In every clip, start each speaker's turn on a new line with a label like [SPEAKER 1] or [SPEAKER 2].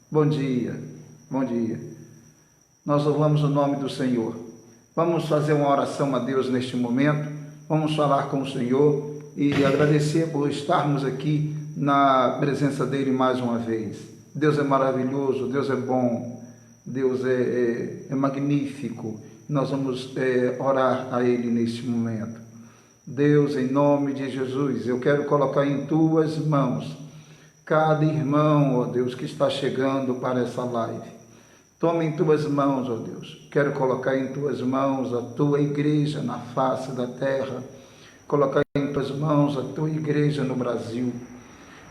[SPEAKER 1] Bom dia, bom dia. Nós louvamos o nome do Senhor. Vamos fazer uma oração a Deus neste momento. Vamos falar com o Senhor e agradecer por estarmos aqui na presença dEle mais uma vez. Deus é maravilhoso, Deus é bom, Deus é magnífico. Nós vamos orar a Ele neste momento. Deus, em nome de Jesus, eu quero colocar em Tuas mãos cada irmão, ó Deus, que está chegando para essa live. Toma em Tuas mãos, ó Deus. Quero colocar em Tuas mãos a Tua igreja na face da terra. Colocar em Tuas mãos a Tua igreja no Brasil.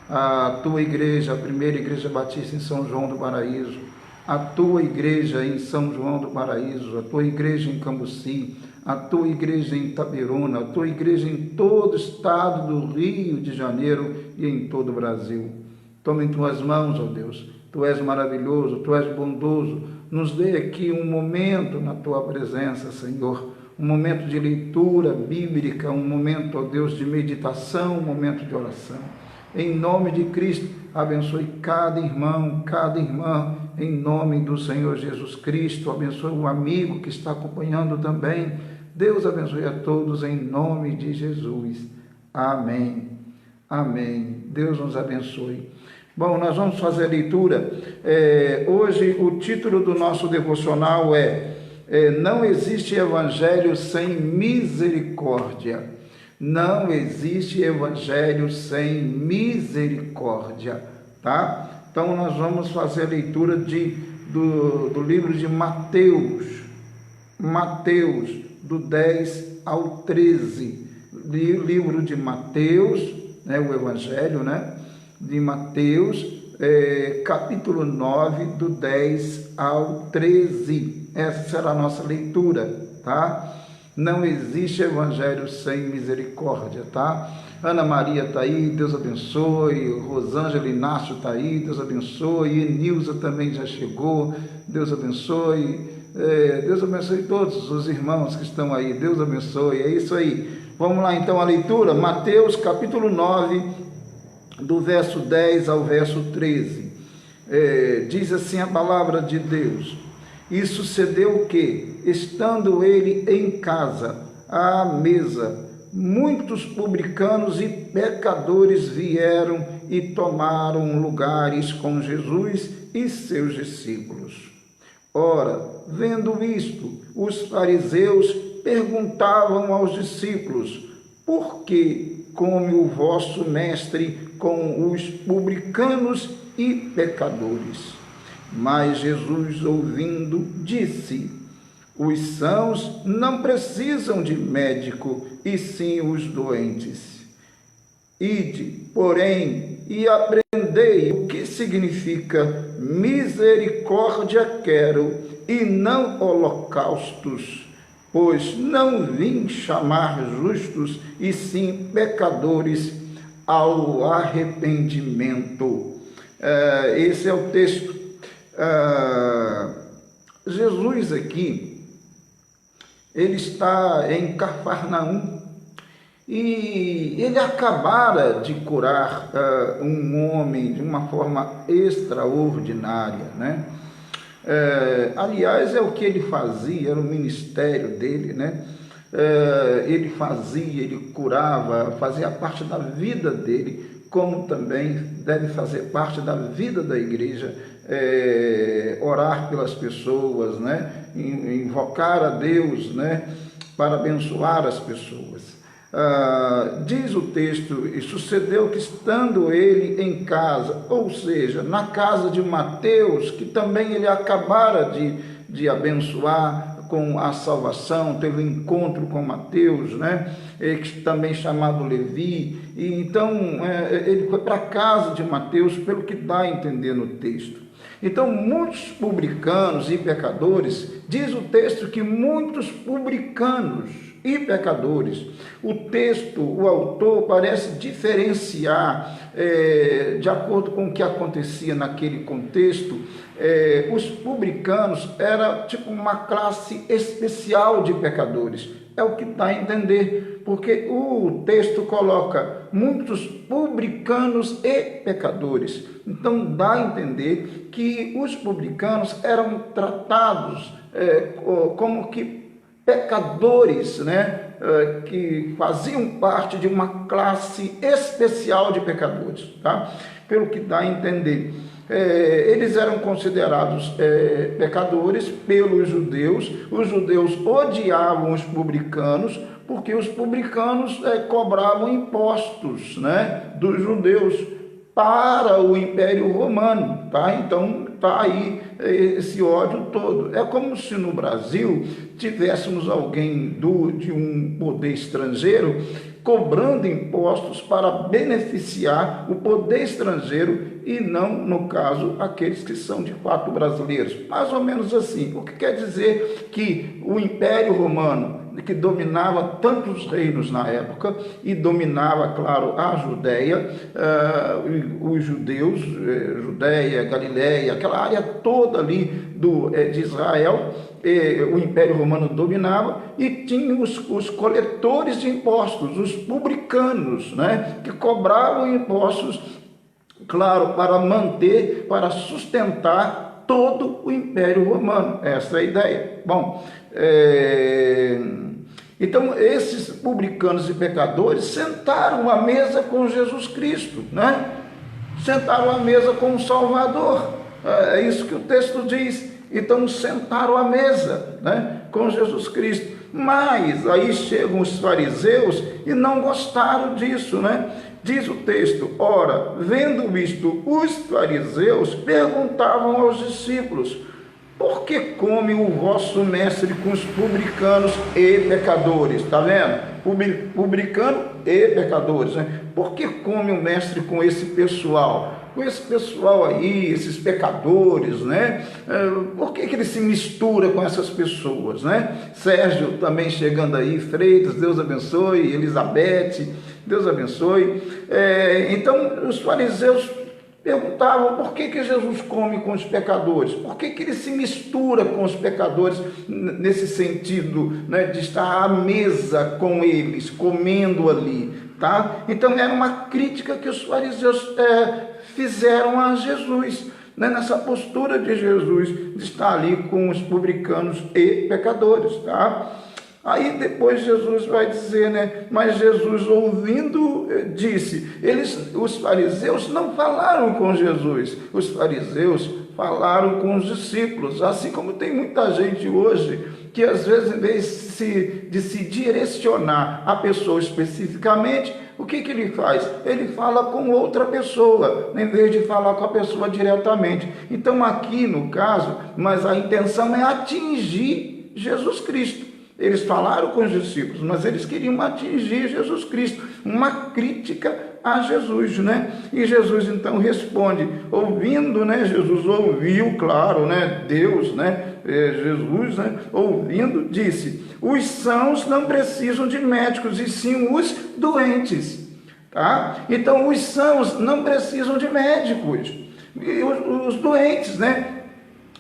[SPEAKER 1] A Tua igreja, a primeira igreja batista em São João do Paraíso. A Tua igreja em São João do Paraíso. A Tua igreja em Cambuci. A Tua igreja em Itaperuna. A Tua igreja em todo o estado do Rio de Janeiro e em todo o Brasil. Toma em Tuas mãos, ó Deus. Tu és maravilhoso, Tu és bondoso. Nos dê aqui um momento na Tua presença, Senhor. Um momento de leitura bíblica, um momento, ó Deus, de meditação, um momento de oração. Em nome de Cristo, abençoe cada irmão, cada irmã, em nome do Senhor Jesus Cristo. Abençoe o amigo que está acompanhando também. Deus abençoe a todos em nome de Jesus. Amém. Amém. Deus nos abençoe. Bom, nós vamos fazer a leitura. Hoje o título do nosso devocional Não existe evangelho sem misericórdia. Não existe evangelho sem misericórdia, tá? Então nós vamos fazer a leitura do livro de Mateus, do 10 ao 13. Livro de Mateus, né, o evangelho, né? De Mateus, capítulo 9, do 10 ao 13. Essa será a nossa leitura, tá? Não existe evangelho sem misericórdia, tá? Ana Maria está aí, Deus abençoe. Rosângela Inácio está aí, Deus abençoe. Enilza também já chegou, Deus abençoe. Deus abençoe todos os irmãos que estão aí, Deus abençoe. É isso aí. Vamos lá então a leitura, Mateus capítulo 9, do verso 10 ao verso 13. Diz assim a palavra de Deus: E sucedeu que, estando ele em casa, à mesa, muitos publicanos e pecadores vieram e tomaram lugares com Jesus e seus discípulos. Ora, vendo isto, os fariseus perguntavam aos discípulos: Por que come o vosso mestre com os publicanos e pecadores? Mas Jesus, ouvindo, disse: Os sãos não precisam de médico, e sim os doentes. Ide, porém, e aprendei o que significa misericórdia quero, e não holocaustos, pois não vim chamar justos, e sim pecadores ao arrependimento. Esse é o texto. Jesus aqui, ele está em Cafarnaum e ele acabara de curar um homem de uma forma extraordinária, né? Aliás, é o que ele fazia, era o ministério dele, né? Ele fazia, ele curava, fazia parte da vida dele, como também deve fazer parte da vida da igreja, orar pelas pessoas, né? Invocar a Deus, né? Para abençoar as pessoas. Diz o texto: E sucedeu que, estando ele em casa, ou seja, na casa de Mateus, que também ele acabara de abençoar com a salvação, teve um encontro com Mateus, né? Também chamado Levi, e então ele foi para a casa de Mateus, pelo que dá a entender no texto. Então, muitos publicanos e pecadores, diz o texto que muitos publicanos e pecadores. O texto, o autor parece diferenciar, de acordo com o que acontecia naquele contexto, os publicanos era tipo uma classe especial de pecadores. É o que dá a entender, porque o texto coloca muitos publicanos e pecadores. Então dá a entender que os publicanos eram tratados como que pecadores, né? Que faziam parte de uma classe especial de pecadores, tá? Pelo que dá a entender. Eles eram considerados pecadores pelos judeus. Os judeus odiavam os publicanos, porque os publicanos cobravam impostos, né, dos judeus para o Império Romano, tá? Então tá aí esse ódio todo. É como se no Brasil tivéssemos alguém de um poder estrangeiro cobrando impostos para beneficiar o poder estrangeiro e não, no caso, aqueles que são de fato brasileiros. Mais ou menos assim. O que quer dizer que o Império Romano, que dominava tantos reinos na época e dominava, claro, a Judéia, os judeus, Judéia, Galiléia, aquela área toda ali de Israel, o Império Romano dominava, e tinha os coletores de impostos, os publicanos, né, que cobravam impostos, claro, para manter, para sustentar todo o Império Romano. Essa é a ideia. Bom, então esses publicanos e pecadores sentaram à mesa com Jesus Cristo, né? Sentaram à mesa com o Salvador. É isso que o texto diz. Então sentaram à mesa, né, com Jesus Cristo. Mas aí chegam os fariseus e não gostaram disso, né? Diz o texto: ora, vendo isto, os fariseus perguntavam aos discípulos: por que come o vosso mestre com os publicanos e pecadores? Está vendo? Publicano e pecadores, né? Por que come o mestre com esse pessoal? Com esse pessoal aí, esses pecadores, né? Por que ele se mistura com essas pessoas, né? Sérgio também chegando aí, Freitas, Deus abençoe, Elizabeth, Deus abençoe. Então, os fariseus perguntavam por que Jesus come com os pecadores, por que ele se mistura com os pecadores, nesse sentido, né, de estar à mesa com eles, comendo ali, tá? Então era uma crítica que os fariseus fizeram a Jesus, né, nessa postura de Jesus, de estar ali com os publicanos e pecadores, tá? Aí depois Jesus vai dizer, né? Mas Jesus, ouvindo, disse. Os fariseus não falaram com Jesus, os fariseus falaram com os discípulos. Assim como tem muita gente hoje que às vezes, em vez de se direcionar a pessoa especificamente, o que ele faz? Ele fala com outra pessoa, em vez de falar com a pessoa diretamente. Então aqui no caso, mas a intenção é atingir Jesus Cristo. Eles falaram com os discípulos, mas eles queriam atingir Jesus Cristo, uma crítica a Jesus, né? E Jesus então responde, ouvindo, né? Jesus ouviu, claro, né? Deus, né? Jesus, né? Ouvindo, disse: os sãos não precisam de médicos, e sim os doentes, tá? Então os sãos não precisam de médicos, e os doentes, né?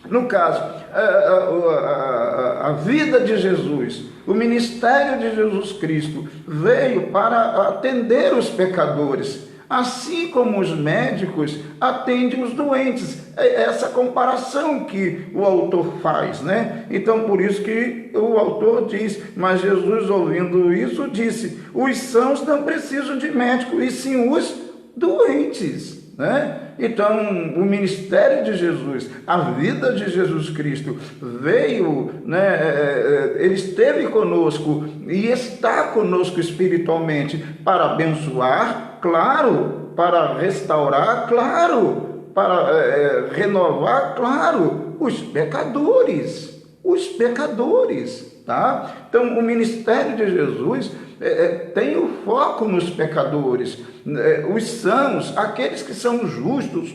[SPEAKER 1] No caso, a vida de Jesus, o ministério de Jesus Cristo veio para atender os pecadores, assim como os médicos atendem os doentes. É essa comparação que o autor faz, né? Então, por isso que o autor diz, mas Jesus, ouvindo isso, disse: os sãos não precisam de médico, e sim os doentes, né? Então, o ministério de Jesus, a vida de Jesus Cristo veio, né? Ele esteve conosco e está conosco espiritualmente para abençoar, claro, para restaurar, claro, para renovar, claro, os pecadores, tá? Então, o ministério de Jesus tem o foco nos pecadores, os sãos, aqueles que são justos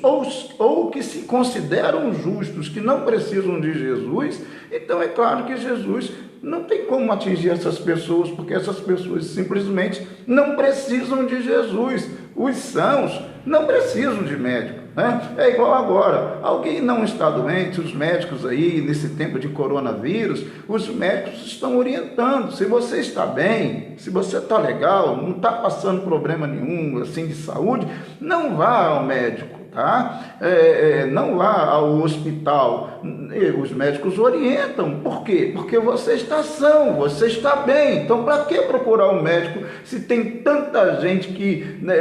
[SPEAKER 1] ou que se consideram justos, que não precisam de Jesus. Então é claro que Jesus não tem como atingir essas pessoas, porque essas pessoas simplesmente não precisam de Jesus. Os sãos não precisam de médico, né? É igual agora, alguém não está doente, os médicos aí, nesse tempo de coronavírus, os médicos estão orientando, se você está bem, se você está legal, não está passando problema nenhum, assim, de saúde, não vá ao médico. Tá? Não vá ao hospital. Os médicos orientam. Por quê? Porque você está são, você está bem. Então, para que procurar um médico se tem tanta gente que, né,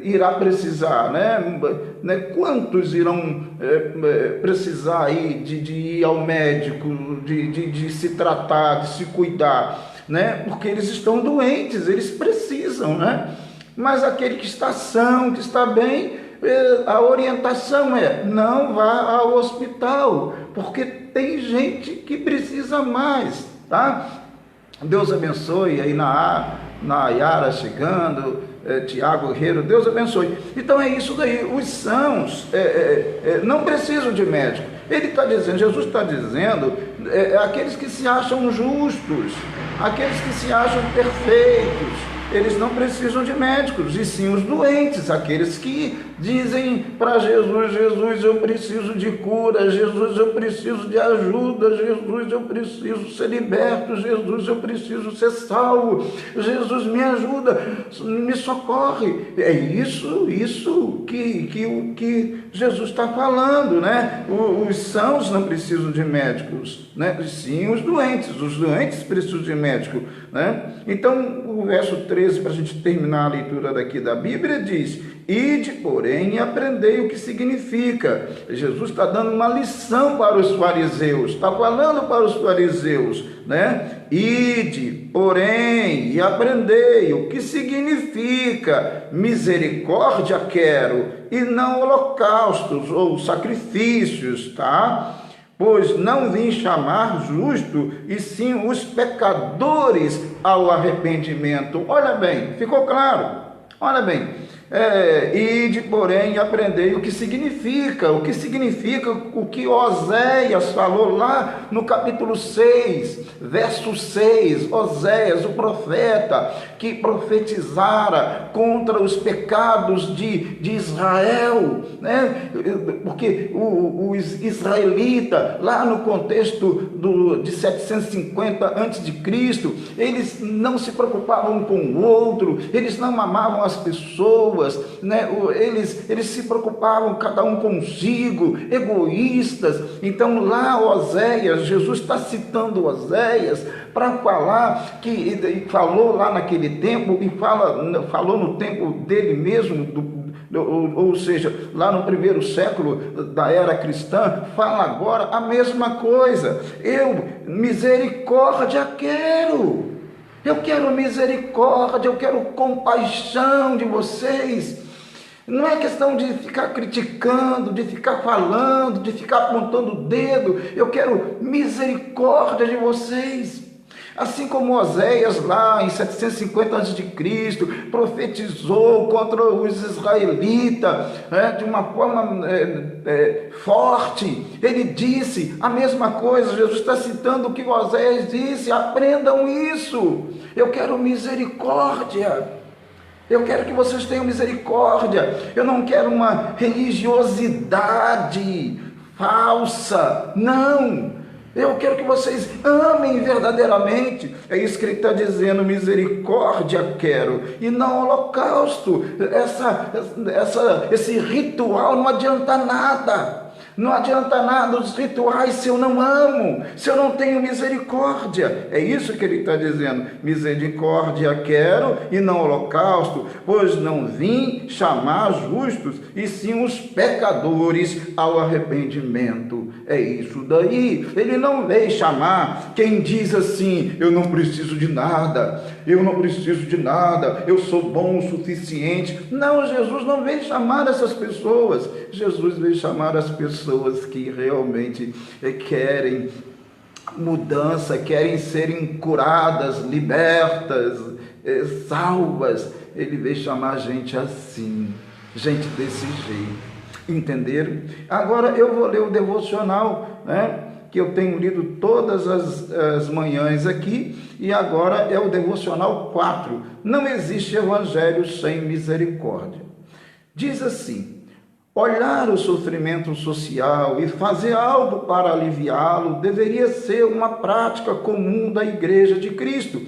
[SPEAKER 1] irá precisar, né? Quantos irão precisar aí de ir ao médico, de se tratar, de se cuidar, né? Porque eles estão doentes, eles precisam, né? Mas aquele que está são, que está bem, a orientação é: não vá ao hospital, porque tem gente que precisa mais, tá? Deus abençoe aí na Yara chegando, Tiago Guerreiro, Deus abençoe. Então é isso daí, os sãos não precisam de médico. Ele está dizendo, Jesus está dizendo, aqueles que se acham justos, aqueles que se acham perfeitos, eles não precisam de médicos, e sim os doentes, aqueles que dizem para Jesus: Jesus, eu preciso de cura, Jesus, eu preciso de ajuda, Jesus, eu preciso ser liberto, Jesus, eu preciso ser salvo, Jesus, me ajuda, me socorre. É isso que Jesus está falando, né? Os sãos não precisam de médicos, né? Sim os doentes precisam de médico, né? Então, o verso 13, para a gente terminar a leitura daqui da Bíblia, diz: ide, porém, e aprendei o que significa. Jesus está dando uma lição para os fariseus, está falando para os fariseus, né? Ide, porém, e aprendei o que significa misericórdia quero, e não holocaustos ou sacrifícios, tá? Pois não vim chamar justo, e sim os pecadores ao arrependimento. Olha bem, ficou claro? Olha bem, ide, porém, aprendei o que significa o que Oséias falou lá no capítulo 6, verso 6, Oséias, o profeta, que profetizara contra os pecados de Israel, né? Porque os israelitas, lá no contexto de 750 a.C., eles não se preocupavam com o outro, eles não amavam as pessoas, né? Eles se preocupavam cada um consigo, egoístas. Então lá Oséias, Jesus está citando Oséias para falar que falou lá naquele tempo e falou no tempo dele mesmo, ou seja, lá no primeiro século da era cristã, fala agora a mesma coisa. Eu misericórdia quero. Eu quero misericórdia, eu quero compaixão de vocês. Não é questão de ficar criticando, de ficar falando, de ficar apontando o dedo. Eu quero misericórdia de vocês. Assim como Oséias lá em 750 a.C. profetizou contra os israelitas, de uma forma forte, ele disse a mesma coisa. Jesus está citando o que Oséias disse: aprendam isso. Eu quero misericórdia. Eu quero que vocês tenham misericórdia. Eu não quero uma religiosidade falsa, não. Eu quero que vocês amem verdadeiramente. É isso que ele está dizendo: misericórdia quero, e não holocausto. Esse ritual não adianta nada. Não adianta nada os rituais se eu não amo, se eu não tenho misericórdia. É isso que ele está dizendo: misericórdia quero e não holocausto, pois não vim chamar justos, e sim os pecadores ao arrependimento. É isso daí. Ele não veio chamar quem diz assim: eu não preciso de nada, eu não preciso de nada, eu sou bom o suficiente. Não, Jesus não veio chamar essas pessoas. Jesus veio chamar as pessoas que realmente querem mudança, querem serem curadas, libertas, salvas. Ele veio chamar gente assim, gente desse jeito. Entenderam? Agora eu vou ler o devocional, né, que eu tenho lido todas as manhãs aqui, e agora é o devocional 4. Não existe evangelho sem misericórdia. Diz assim: Olhar o sofrimento social e fazer algo para aliviá-lo deveria ser uma prática comum da Igreja de Cristo.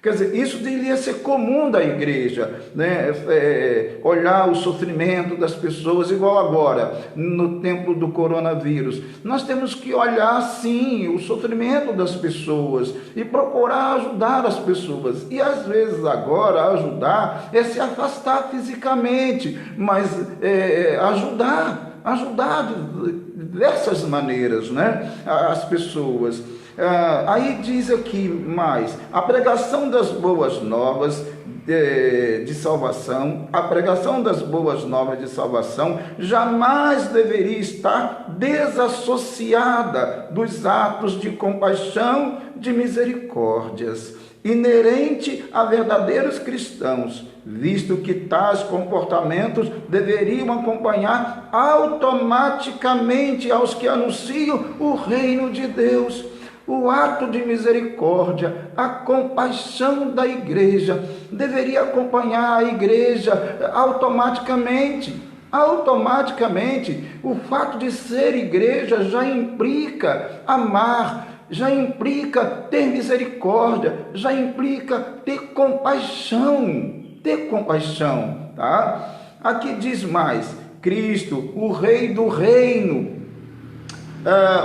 [SPEAKER 1] Quer dizer, isso deveria ser comum da igreja, né? Olhar o sofrimento das pessoas, igual agora, no tempo do coronavírus. Nós temos que olhar, sim, o sofrimento das pessoas e procurar ajudar as pessoas. E, às vezes, agora, ajudar é se afastar fisicamente, mas ajudar de diversas maneiras, né? As pessoas. Aí diz aqui mais, a pregação das boas novas de salvação, a pregação das boas novas de salvação jamais deveria estar desassociada dos atos de compaixão, de misericórdias, inerente a verdadeiros cristãos, visto que tais comportamentos deveriam acompanhar automaticamente aos que anunciam o reino de Deus. O ato de misericórdia, a compaixão da igreja, deveria acompanhar a igreja automaticamente. Automaticamente, o fato de ser igreja já implica amar, já implica ter misericórdia, já implica ter compaixão, tá? Aqui diz mais, Cristo, o Rei do Reino,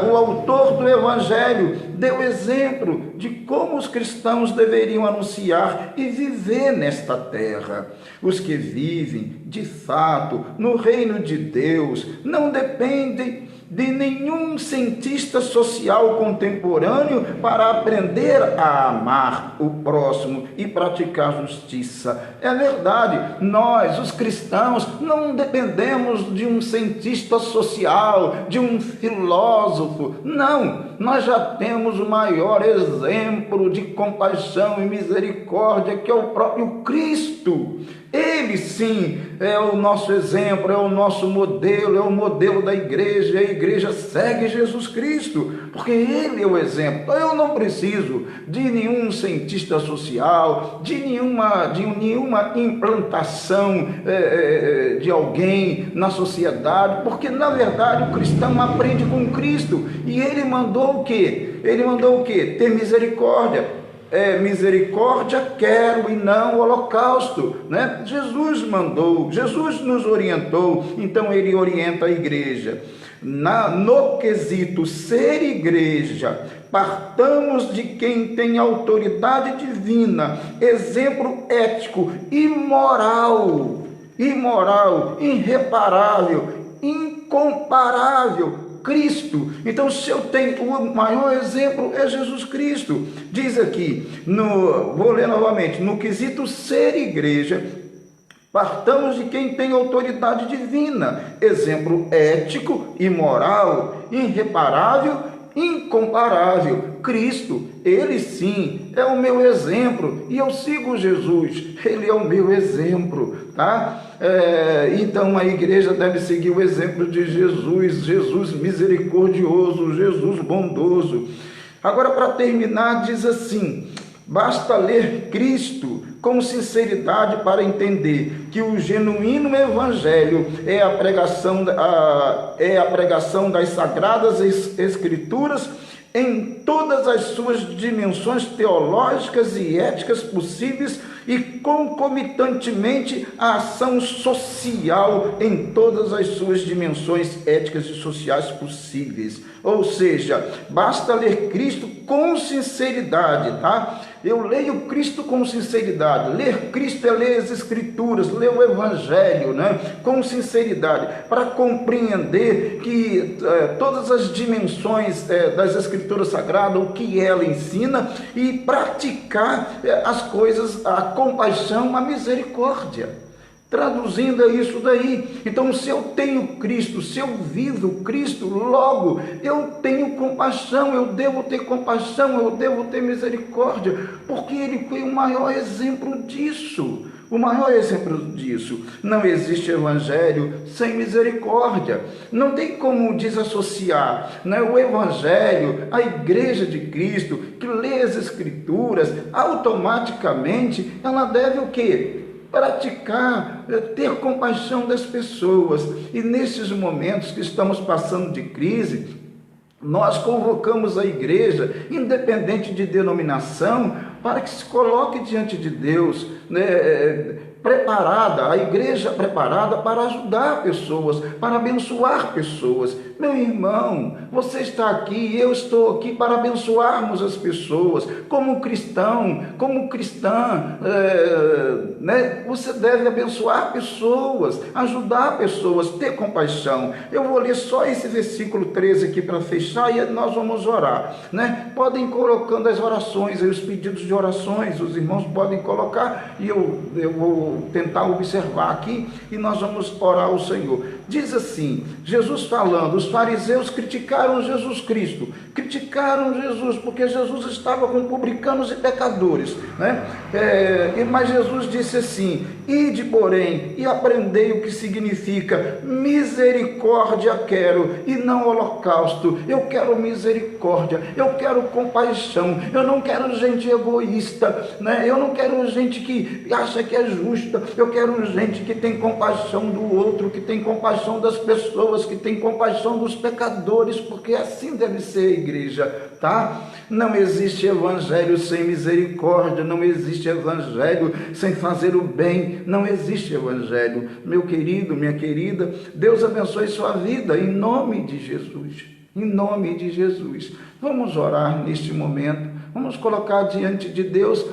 [SPEAKER 1] o autor do Evangelho deu exemplo de como os cristãos deveriam anunciar e viver nesta terra. Os que vivem, de fato, no reino de Deus, não dependem de nenhum cientista social contemporâneo para aprender a amar o próximo e praticar justiça. É verdade, nós, os cristãos, não dependemos de um cientista social, de um filósofo. Não, nós já temos o maior exemplo de compaixão e misericórdia, que é o próprio Cristo. Ele sim é o nosso exemplo, é o nosso modelo, é o modelo da igreja. A igreja segue Jesus Cristo, porque Ele é o exemplo. Eu não preciso de nenhum cientista social, de nenhuma implantação de alguém na sociedade, porque na verdade o cristão aprende com Cristo. E Ele mandou o quê? Ele mandou o quê? Ter misericórdia. Misericórdia quero e não holocausto, né? Jesus mandou, Jesus nos orientou, então Ele orienta a igreja. No quesito ser igreja, partamos de quem tem autoridade divina, exemplo ético, imoral, irreparável, incomparável, Cristo. Então, se eu tenho o maior exemplo é Jesus Cristo. Diz aqui, vou ler novamente, no quesito ser igreja, partamos de quem tem autoridade divina, exemplo ético, imoral, irreparável, incomparável, Cristo. Ele sim é o meu exemplo e eu sigo Jesus, Ele é o meu exemplo, tá? Então a igreja deve seguir o exemplo de Jesus, Jesus misericordioso, Jesus bondoso. Agora, para terminar, diz assim, basta ler Cristo com sinceridade para entender que o genuíno evangelho é a pregação das sagradas escrituras em todas as suas dimensões teológicas e éticas possíveis e concomitantemente a ação social em todas as suas dimensões éticas e sociais possíveis. Ou seja, basta ler Cristo com sinceridade, tá? Eu leio Cristo com sinceridade. Ler Cristo é ler as Escrituras, ler o Evangelho, né? Com sinceridade, para compreender que todas as dimensões das Escrituras Sagradas, o que ela ensina, e praticar as coisas, a compaixão, a misericórdia. Traduzindo isso daí, então se eu tenho Cristo, se eu vivo Cristo, logo eu tenho compaixão, eu devo ter compaixão, eu devo ter misericórdia, porque Ele foi o maior exemplo disso. O maior exemplo disso. Não existe evangelho sem misericórdia. Não tem como desassociar, né? O evangelho, a igreja de Cristo, que lê as Escrituras, automaticamente ela deve o quê? praticar, ter compaixão das pessoas. E nesses momentos que estamos passando de crise, nós convocamos a igreja, independente de denominação, para que se coloque diante de Deus, né, preparada, a igreja preparada para ajudar pessoas, para abençoar pessoas. Meu irmão, você está aqui, eu estou aqui para abençoarmos as pessoas. Como cristão, como cristã, né, você deve abençoar pessoas, ajudar pessoas, ter compaixão. Eu vou ler só esse versículo 13 aqui para fechar e nós vamos orar, né? Podem ir colocando as orações, os pedidos de orações, os irmãos podem colocar e eu vou tentar observar aqui e nós vamos orar ao Senhor. Diz assim, Jesus falando, os fariseus criticaram Jesus Cristo, criticaram Jesus, porque Jesus estava com publicanos e pecadores, né? Mas Jesus disse assim, ide, porém, e aprendei o que significa misericórdia quero, e não holocausto. Eu quero misericórdia, eu quero compaixão, eu não quero gente egoísta, né? Eu não quero gente que acha que é justa, eu quero gente que tem compaixão do outro, que tem compaixão das pessoas, que tem compaixão dos pecadores, porque assim deve ser a igreja, tá? Não existe evangelho sem misericórdia, não existe evangelho sem fazer o bem, não existe evangelho. Meu querido, minha querida, Deus abençoe sua vida, em nome de Jesus, em nome de Jesus. Vamos orar neste momento, vamos colocar diante de Deus.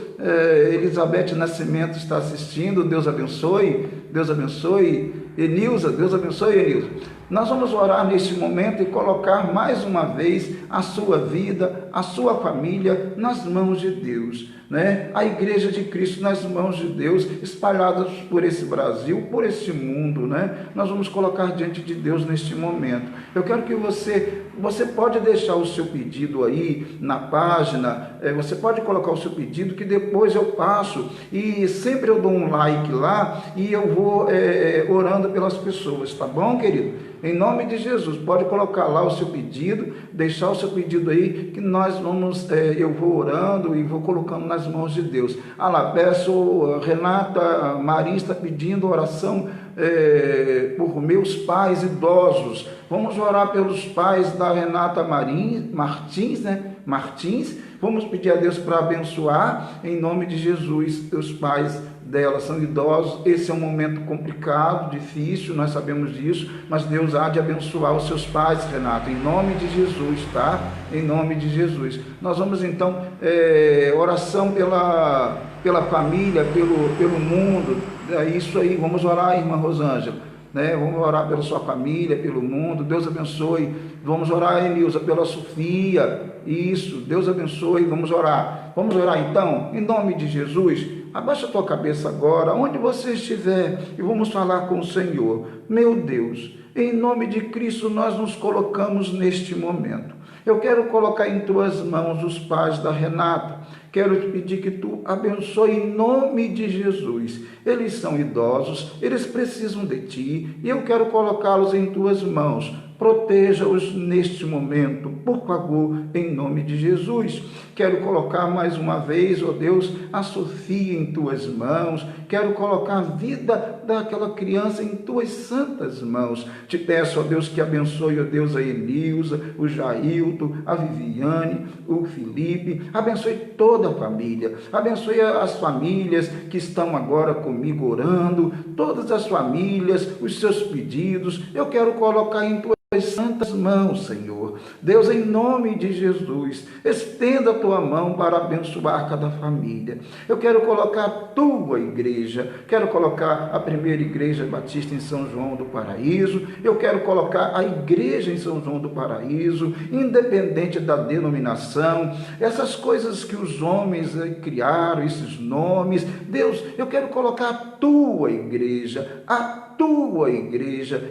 [SPEAKER 1] Elizabeth Nascimento está assistindo, Deus abençoe, Deus abençoe. Enilza, Deus abençoe, Enilza. Nós vamos orar neste momento e colocar mais uma vez a sua vida, a sua família nas mãos de Deus, né? A igreja de Cristo nas mãos de Deus, espalhadas por esse Brasil, por esse mundo, né? Nós vamos colocar diante de Deus neste momento. Eu quero que você pode deixar o seu pedido aí na página, você pode colocar o seu pedido que depois eu passo e sempre eu dou um like lá e eu vou orando pelas pessoas, tá bom, querido? Em nome de Jesus, pode colocar lá o seu pedido, deixar o seu pedido aí, que nós vamos, eu vou orando e vou colocando nas mãos de Deus. Ah lá, peço, Renata Maria está pedindo oração por meus pais idosos. Vamos orar pelos pais da Renata Martins, né? Vamos pedir a Deus para abençoar, em nome de Jesus, os pais dela são idosos. Esse é um momento complicado, difícil, nós sabemos disso, mas Deus há de abençoar os seus pais, Renato, em nome de Jesus, tá? Em nome de Jesus. Nós vamos então, oração pela família, pelo mundo, isso aí, vamos orar, irmã Rosângela, né? Vamos orar pela sua família, pelo mundo, Deus abençoe. Vamos orar, Enilza, pela Sofia, isso, Deus abençoe. Vamos orar então, em nome de Jesus. Abaixa a tua cabeça agora, onde você estiver, e vamos falar com o Senhor. Meu Deus, em nome de Cristo nós nos colocamos neste momento. Eu quero colocar em tuas mãos os pais da Renata. Quero te pedir que tu abençoe em nome de Jesus. Eles são idosos, eles precisam de ti, e eu quero colocá-los em tuas mãos. Proteja-os neste momento, por favor, em nome de Jesus. Quero colocar mais uma vez, ó Deus, a Sofia em tuas mãos. Quero colocar a vida daquela criança em tuas santas mãos. Te peço, ó Deus, que abençoe, ó Deus, a Enilza, o Jailton, a Viviane, o Felipe. Abençoe toda a família. Abençoe as famílias que estão agora comigo orando. Todas as famílias, os seus pedidos. Eu quero colocar em tuas santas mãos, Senhor. Deus, em nome de Jesus, estenda a tua mão para abençoar cada família. Eu quero colocar a tua igreja, quero colocar a primeira igreja batista em São João do Paraíso, eu quero colocar a igreja em São João do Paraíso, independente da denominação, essas coisas que os homens criaram, esses nomes. Deus, eu quero colocar a tua igreja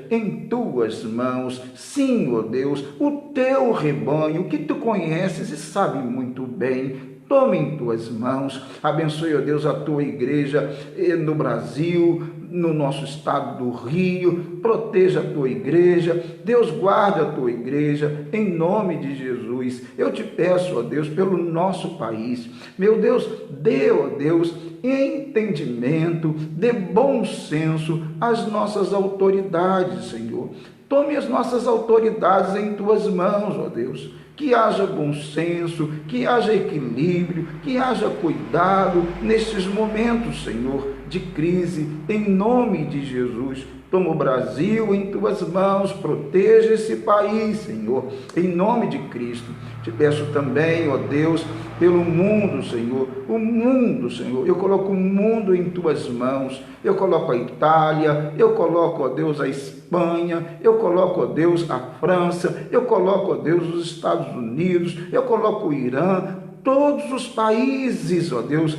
[SPEAKER 1] em tuas mãos. Sim, ó Deus, o teu rebanho que tu conheces e sabe muito bem. Tome em tuas mãos, abençoe, ó Deus, a tua igreja no Brasil, no nosso estado do Rio, proteja a tua igreja, Deus guarde a tua igreja, em nome de Jesus. Eu te peço, ó Deus, pelo nosso país, meu Deus, dê, ó Deus, entendimento, dê bom senso às nossas autoridades, Senhor. Tome as nossas autoridades em tuas mãos, ó Deus. Que haja bom senso, que haja equilíbrio, que haja cuidado nestes momentos, Senhor, de crise, em nome de Jesus. Toma o Brasil em tuas mãos, proteja esse país, Senhor, em nome de Cristo. Te peço também, ó Deus, pelo mundo, Senhor, o mundo, Senhor, eu coloco o mundo em tuas mãos, eu coloco a Itália, eu coloco, ó Deus, a Espanha, eu coloco, ó Deus, a França, eu coloco, ó Deus, os Estados Unidos, eu coloco o Irã, todos os países, ó Deus,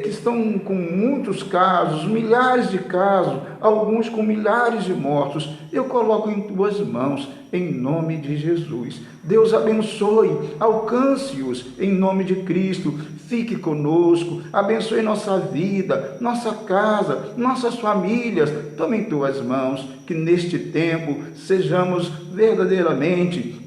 [SPEAKER 1] que estão com muitos casos, milhares de casos, alguns com milhares de mortos, eu coloco em tuas mãos, em nome de Jesus. Deus abençoe, alcance-os em nome de Cristo, fique conosco, abençoe nossa vida, nossa casa, nossas famílias, tome em tuas mãos, que neste tempo sejamos verdadeiramente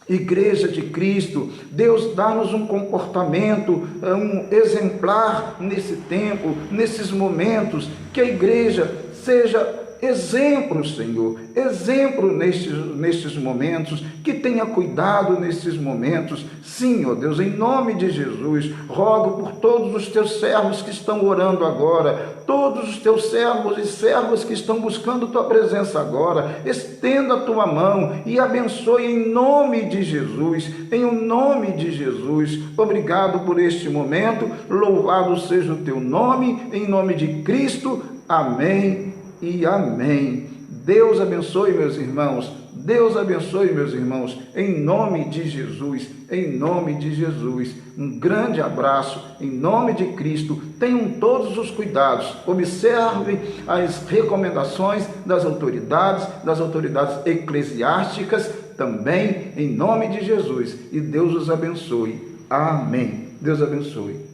[SPEAKER 1] Igreja de Cristo. Deus, dá-nos um comportamento, um exemplar nesse tempo, nesses momentos, que a igreja seja exemplo, Senhor, exemplo nestes momentos, que tenha cuidado nesses momentos. Sim, ó Deus, em nome de Jesus, rogo por todos os teus servos que estão orando agora, todos os teus servos e servas que estão buscando tua presença agora, estenda a tua mão e abençoe em nome de Jesus, em nome de Jesus. Obrigado por este momento, louvado seja o teu nome, em nome de Cristo, amém e amém. Deus abençoe, meus irmãos. Deus abençoe, meus irmãos, em nome de Jesus, em nome de Jesus. Um grande abraço, em nome de Cristo. Tenham todos os cuidados, observem as recomendações das autoridades eclesiásticas também, em nome de Jesus. E Deus os abençoe. Amém. Deus abençoe.